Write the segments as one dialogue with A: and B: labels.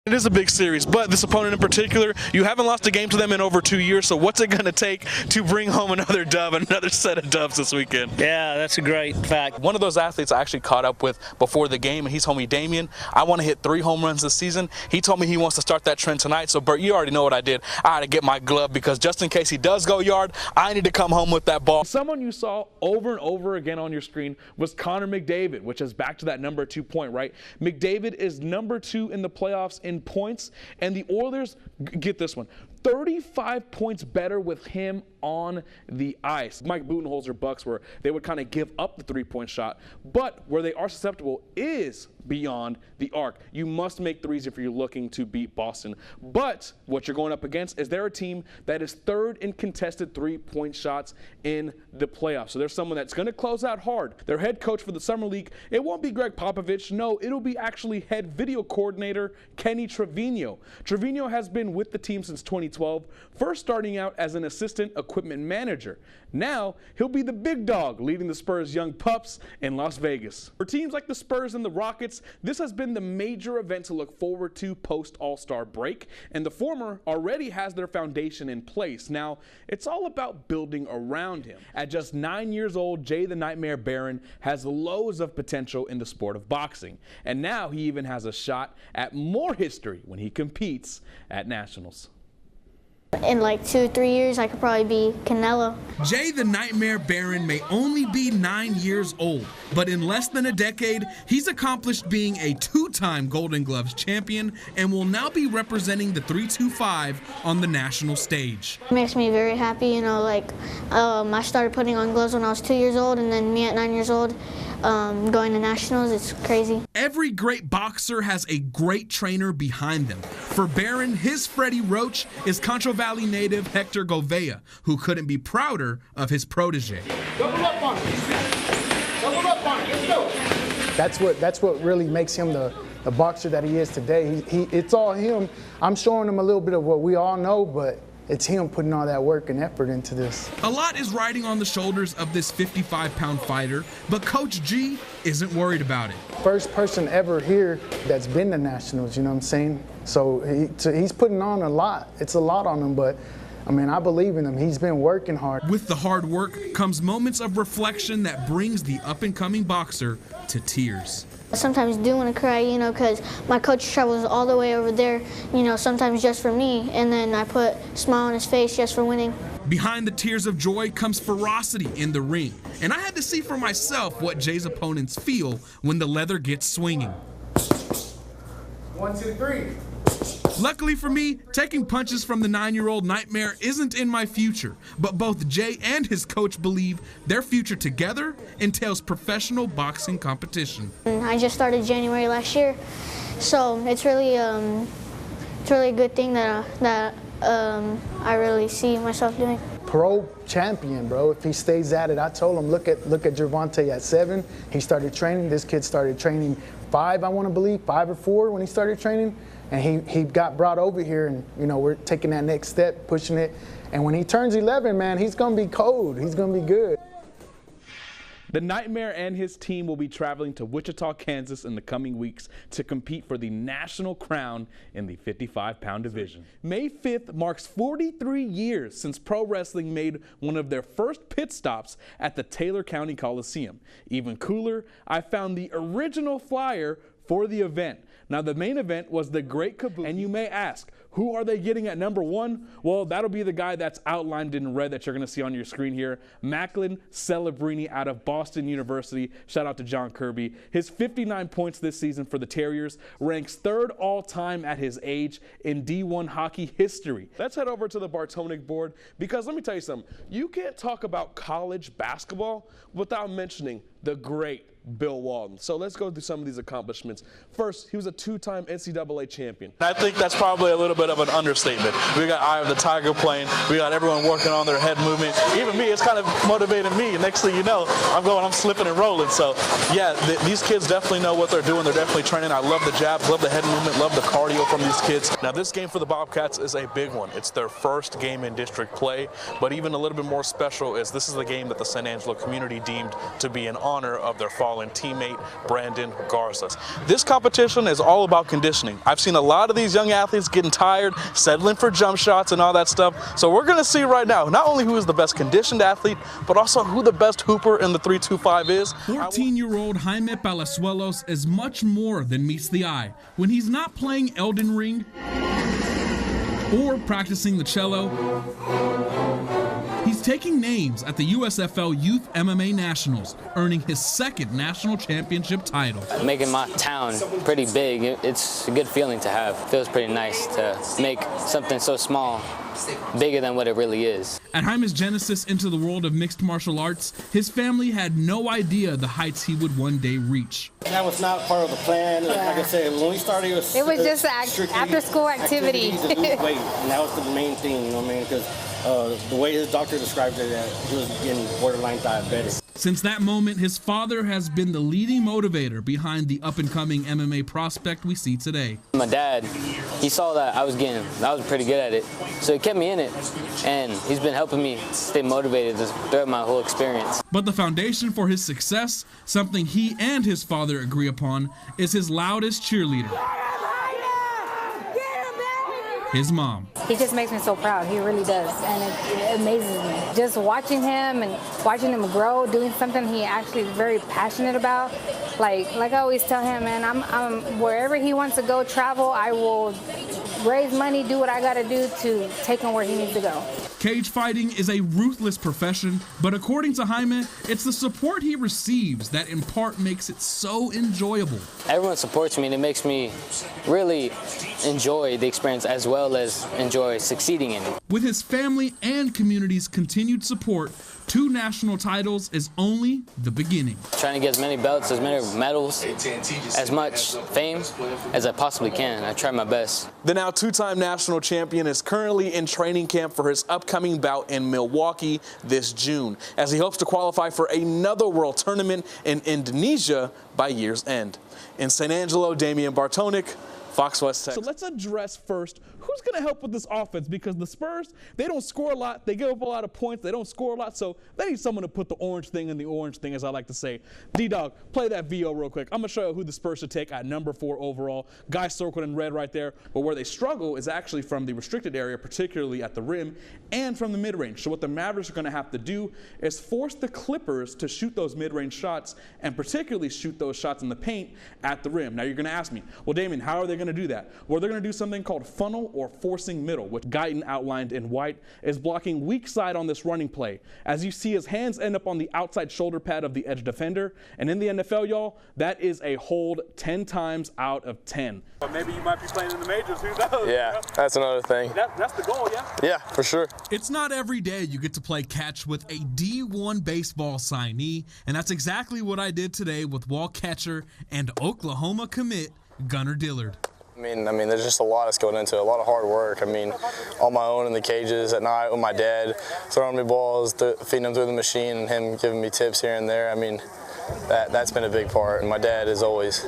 A: It is a big series, but this opponent in particular, you haven't lost a game to them in over 2 years, so what's it going to take to bring home another dub, another set of dubs this weekend?
B: Yeah, that's a great fact.
A: One of those athletes I actually caught up with before the game, and he's told me, Damien, I want to hit 3 home runs this season. He told me he wants to start that trend tonight, so Bert, you already know what I did. I had to get my glove because just in case he does go yard, I need to come home with that ball. Someone you saw over and over again on your screen was Connor McDavid, which is back to that number 2 point, right? McDavid is number 2 in the playoffs in points. And the Oilers, get this one, 35 points better with him on the ice. Mike Budenholzer Bucks, where they would kind of give up the 3-point shot, but where they are susceptible is beyond the arc. You must make threes if you're looking to beat Boston. But what you're going up against is they're a team that is 3rd in contested 3-point shots in the playoffs. So there's someone that's going to close out hard. Their head coach for the Summer League, it won't be Greg Popovich. No, it'll be actually head video coordinator Kenny Trevino. Trevino has been with the team since 2012, first starting out as an assistant equipment manager. Now, he'll be the big dog leading the Spurs' young pups in Las Vegas. For teams like the Spurs and the Rockets, this has been the major event to look forward to post-All-Star break, and the former already has their foundation in place. Now, it's all about building around him. At just 9 years old, Jay the Nightmare Barron has loads of potential in the sport of boxing, and now he even has a shot at more history when he competes at Nationals.
C: In like 2-3 years, I could probably be Canelo.
D: Jay the Nightmare Barron may only be 9 years old, but in less than a decade, he's accomplished being a 2-time Golden Gloves champion and will now be representing the 325 on the national stage.
C: It makes me very happy, you know, like I started putting on gloves when I was 2 years old, and then me at 9 years old, going to nationals, it's crazy.
D: Every great boxer has a great trainer behind them. For Barron, his Freddie Roach is Concho Valley native Hector Govea, who couldn't be prouder of his protege.
E: Double up on it. Double up on it. Let's go. That's what really makes him the boxer that he is today. It's all him. I'm showing him a little bit of what we all know, but it's him putting all that work and effort into this.
D: A lot is riding on the shoulders of this 55-pound fighter, but Coach G isn't worried about it.
E: First person ever here that's been to nationals, you know what I'm saying? So he's putting on a lot. It's a lot on him, but I mean, I believe in him. He's been working hard.
D: With the hard work comes moments of reflection that brings the up-and-coming boxer to tears.
C: I sometimes do want to cry, you know, because my coach travels all the way over there, you know, sometimes just for me, and then I put a smile on his face just for winning.
D: Behind the tears of joy comes ferocity in the ring, and I had to see for myself what Jay's opponents feel when the leather gets swinging.
E: 1, 2, 3.
D: Luckily for me, taking punches from the 9-year-old Nightmare isn't in my future, but both Jay and his coach believe their future together entails professional boxing competition.
C: I just started January last year, so it's really a good thing that I really see myself doing.
E: Pro champion, bro. If he stays at it, I told him, look at Gervonta at 7. He started training. This kid started training 5, I want to believe, 5 or 4 when he started training. And he got brought over here, and you know, we're taking that next step, pushing it. And when he turns 11, man, he's gonna be cold. He's gonna be good.
A: The Nightmare and his team will be traveling to Wichita, Kansas in the coming weeks to compete for the national crown in the 55-pound division. May 5th marks 43 years since pro wrestling made one of their first pit stops at the Taylor County Coliseum. Even cooler, I found the original flyer for the event. Now, the main event was the Great Caboose, and you may ask, who are they getting at number 1? Well, that'll be the guy that's outlined in red that you're going to see on your screen here, Macklin Celebrini out of Boston University. Shout out to John Kirby. His 59 points this season for the Terriers ranks 3rd all-time at his age in D1 hockey history. Let's head over to the Bartonek board, because let me tell you something. You can't talk about college basketball without mentioning the great Bill Walton. So let's go through some of these accomplishments. First, he was a 2-time NCAA champion. I think that's probably a little bit of an understatement. We got Eye of the Tiger playing. We got everyone working on their head movement. Even me, it's kind of motivated me. Next thing you know, I'm slipping and rolling. So yeah, these kids definitely know what they're doing. They're definitely training. I love the jabs, love the head movement, love the cardio from these kids. Now this game for the Bobcats is a big one. It's their first game in district play, but even a little bit more special is this is the game that the San Angelo community deemed to be in honor of their father. all-in teammate Brandon Garza's. This competition is all about conditioning. I've seen a lot of these young athletes getting tired, settling for jump shots and all that stuff. So we're going to see right now not only who is the best conditioned athlete, but also who the best hooper in the 3-2-5 is.
D: 14-year-old Jaime Palazuelos is much more than meets the eye. When he's not playing Elden Ring or practicing the cello, he's taking names at the USFL Youth MMA Nationals, earning his second national championship title.
F: Making my town pretty big, it's a good feeling to have. It feels pretty nice to make something so small bigger than what it really is.
D: At Jaime's genesis into the world of mixed martial arts, his family had no idea the heights he would one day reach.
G: That was not part of the plan. Like I said, when we started, it was just after-school activity. To lose weight, and that was the main thing, you know what I mean? Because the way his doctor described it, that he was getting borderline diabetic.
D: Since that moment, his father has been the leading motivator behind the up-and-coming MMA prospect we see today.
F: My dad, he saw that I was pretty good at it, so he kept me in it, and he's been helping me stay motivated throughout my whole experience.
D: But the foundation for his success, something he and his father agree upon, is his loudest cheerleader, his mom.
H: He just makes me so proud. He really does, and it amazes me. Just watching him and watching him grow, doing something he actually is very passionate about. Like I always tell him, man, I'm wherever he wants to go travel, I will raise money, do what I got to do to take him where he needs to go.
D: Cage fighting is a ruthless profession, but according to Jaime, it's the support he receives that in part makes it so enjoyable.
F: Everyone supports me, and it makes me really enjoy the experience as well as enjoy succeeding in it.
D: With his family and community's continued support, 2 national titles is only the beginning.
F: Trying to get as many belts, as many medals, as much fame as I possibly can. I try my best.
A: The now 2-time national champion is currently in training camp for his upcoming bout in Milwaukee this June, as he hopes to qualify for another world tournament in Indonesia by year's end. In San Angelo, Damien Bartonek, Fox West Texas.
I: So let's address first who's going to help with this offense, because the Spurs, they don't score a lot. They give up a lot of points. They don't score a lot. So they need someone to put the orange thing in the orange thing, as I like to say. D-Dog, play that VO real quick. I'm going to show you who the Spurs should take at number 4 overall. Guy circled in red right there. But where they struggle is actually from the restricted area, particularly at the rim and from the mid-range. So what the Mavericks are going to have to do is force the Clippers to shoot those mid-range shots, and particularly shoot those shots in the paint at the rim. Now you're going to ask me, well, Damien, how are they going to do that? Well, they're going to do something called funnel or forcing middle, which Guyton outlined in white is blocking weak side on this running play. As you see, his hands end up on the outside shoulder pad of the edge defender, and in the NFL, y'all, that is a hold 10 times out of 10.
J: But maybe you might be playing in the majors, who knows?
K: Yeah, that's another thing.
J: That's the goal, yeah?
K: Yeah, for sure.
D: It's not every day you get to play catch with a D1 baseball signee, and that's exactly what I did today with Wall catcher and Oklahoma commit Gunnar Dillard.
K: I mean, there's just a lot that's going into it, a lot of hard work. I mean, on my own in the cages at night with my dad, throwing me balls, feeding them through the machine, and him giving me tips here and there. I mean, that's been a big part, and my dad has always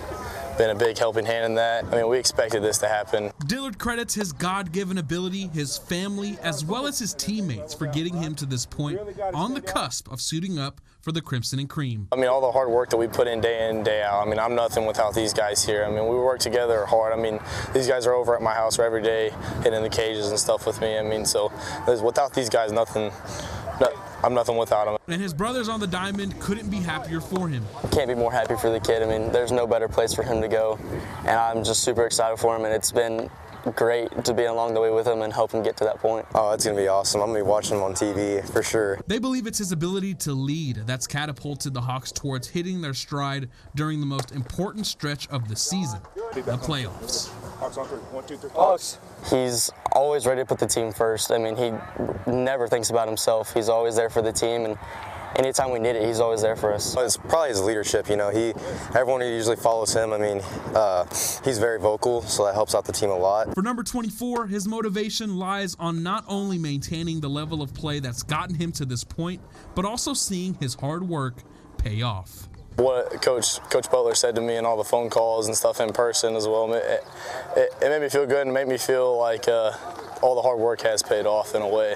K: been a big helping hand in that. I mean, we expected this to happen.
D: Dillard credits his God-given ability, his family, as well as his teammates for getting him to this point on the cusp of suiting up for the Crimson and Cream.
K: I mean, all the hard work that we put in, day out. I mean, I'm nothing without these guys here. I mean, we work together hard. I mean, these guys are over at my house every day, hitting the cages and stuff with me. I mean, so without these guys, I'm nothing without them.
D: And his brothers on the diamond couldn't be happier for him.
L: Can't be more happy for the kid. I mean, there's no better place for him to go, and I'm just super excited for him, and it's been great to be along the way with him and help him get to that point.
M: Oh, it's going to be awesome. I'm going to be watching him on TV for sure.
D: They believe it's his ability to lead that's catapulted the Hawks towards hitting their stride during the most important stretch of the season, the playoffs.
J: Hawks on 3. 1, 2, 3.
L: Hawks. He's always ready to put the team first. I mean, he never thinks about himself. He's always there for the team, and anytime we need it, he's always there for us.
M: It's probably his leadership, you know. Everyone usually follows him. I mean, he's very vocal, so that helps out the team a lot.
D: For number 24, his motivation lies on not only maintaining the level of play that's gotten him to this point, but also seeing his hard work pay off.
K: What Coach Butler said to me and all the phone calls and stuff in person as well, it made me feel good and made me feel like all the hard work has paid off in a way.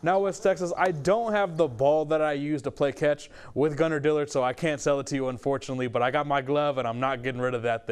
I: Now, West Texas, I don't have the ball that I use to play catch with Gunnar Dillard, so I can't sell it to you, unfortunately, but I got my glove, and I'm not getting rid of that thing.